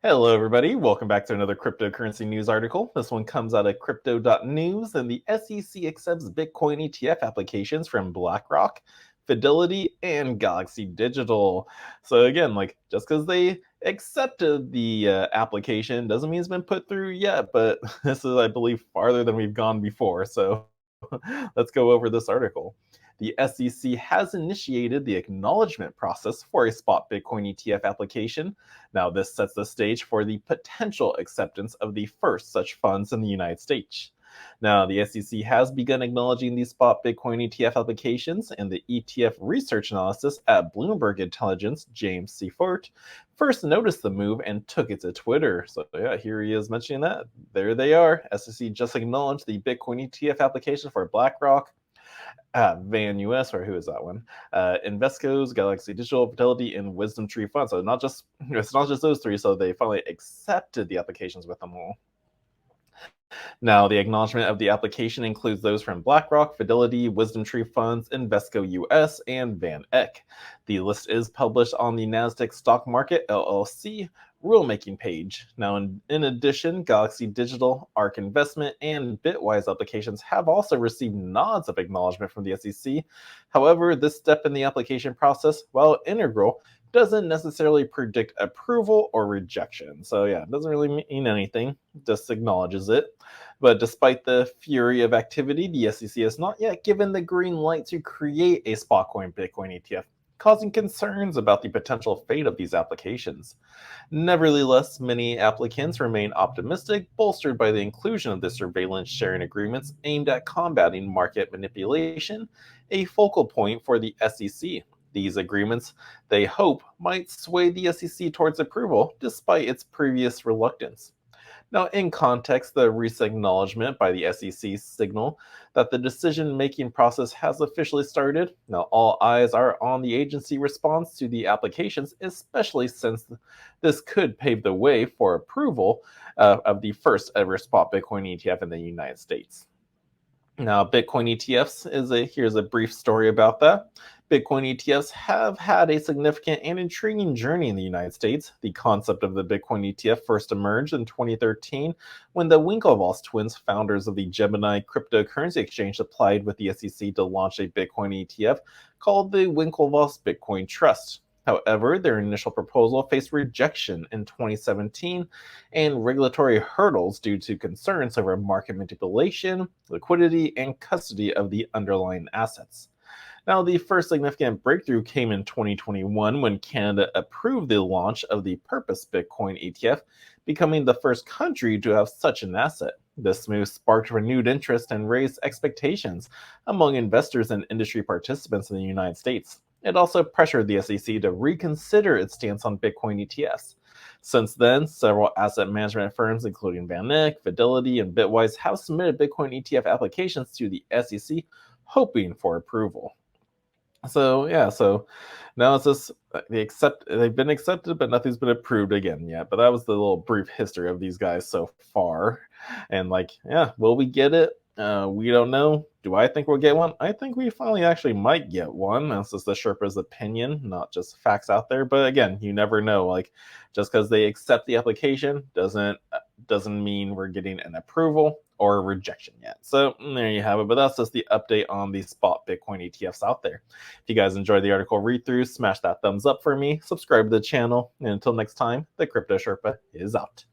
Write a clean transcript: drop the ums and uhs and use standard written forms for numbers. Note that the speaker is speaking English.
Hello, everybody. Welcome back to another cryptocurrency news article. This one comes out of crypto.news, and the SEC accepts Bitcoin ETF applications from BlackRock, Fidelity, and Galaxy Digital. So, again, just because they accepted the application doesn't mean it's been put through yet, but this is, I believe, farther than we've gone before. So, let's go over this article. The SEC has initiated the acknowledgement process for a spot Bitcoin ETF application. Now, this sets the stage for the potential acceptance of the first such funds in the United States. Now, the SEC has begun acknowledging these spot Bitcoin ETF applications, and the ETF research analysis at Bloomberg Intelligence, James C. Fort, first noticed the move and took it to Twitter. So, yeah, here he is mentioning that. There they are. SEC just acknowledged the Bitcoin ETF application for BlackRock, Van US, or who is that one? Invesco's, Galaxy Digital, Fidelity, and Wisdom Tree Fund. So it's not just those three. So they finally accepted the applications with them all. Now, the acknowledgement of the application includes those from BlackRock, Fidelity, Wisdom Tree Funds, Invesco US, and Van Eck. The list is published on the Nasdaq Stock Market LLC rulemaking page. Now, in addition, Galaxy Digital, ARK Investment, and Bitwise applications have also received nods of acknowledgement from the SEC. However, this step in the application process, while integral, doesn't necessarily predict approval or rejection. So yeah, it doesn't really mean anything, just acknowledges it. But despite the fury of activity, the SEC has not yet given the green light to create a spotcoin Bitcoin ETF, causing concerns about the potential fate of these applications. Nevertheless, many applicants remain optimistic, bolstered by the inclusion of the surveillance sharing agreements aimed at combating market manipulation, a focal point for the SEC. These agreements, they hope, might sway the SEC towards approval despite its previous reluctance. Now, in context, the recent acknowledgement by the SEC signal that the decision-making process has officially started. Now, all eyes are on the agency response to the applications, especially since this could pave the way for approval of the first ever spot Bitcoin ETF in the United States. Now, Bitcoin ETFs here's a brief story about that. Bitcoin ETFs have had a significant and intriguing journey in the United States. The concept of the Bitcoin ETF first emerged in 2013 when the Winklevoss twins, founders of the Gemini cryptocurrency exchange, applied with the SEC to launch a Bitcoin ETF called the Winklevoss Bitcoin Trust. However, their initial proposal faced rejection in 2017 and regulatory hurdles due to concerns over market manipulation, liquidity, and custody of the underlying assets. Now, the first significant breakthrough came in 2021 when Canada approved the launch of the Purpose Bitcoin ETF, becoming the first country to have such an asset. This move sparked renewed interest and raised expectations among investors and industry participants in the United States. It also pressured the SEC to reconsider its stance on Bitcoin ETFs. Since then, several asset management firms, including Van Eck, Fidelity, and Bitwise, have submitted Bitcoin ETF applications to the SEC, hoping for approval. So now it's just they've been accepted, but nothing's been approved again yet. But that was the little brief history of these guys so far. And will we get it? We don't know. Do I think we'll get one? I think we finally actually might get one. That's just the Sherpa's opinion, not just facts out there. But again, you never know. Just because they accept the application doesn't mean we're getting an approval or a rejection yet. So there you have it. But that's just the update on the spot Bitcoin ETFs out there. If you guys enjoyed the article read through, smash that thumbs up for me, subscribe to the channel, and until next time, the Crypto Sherpa is out.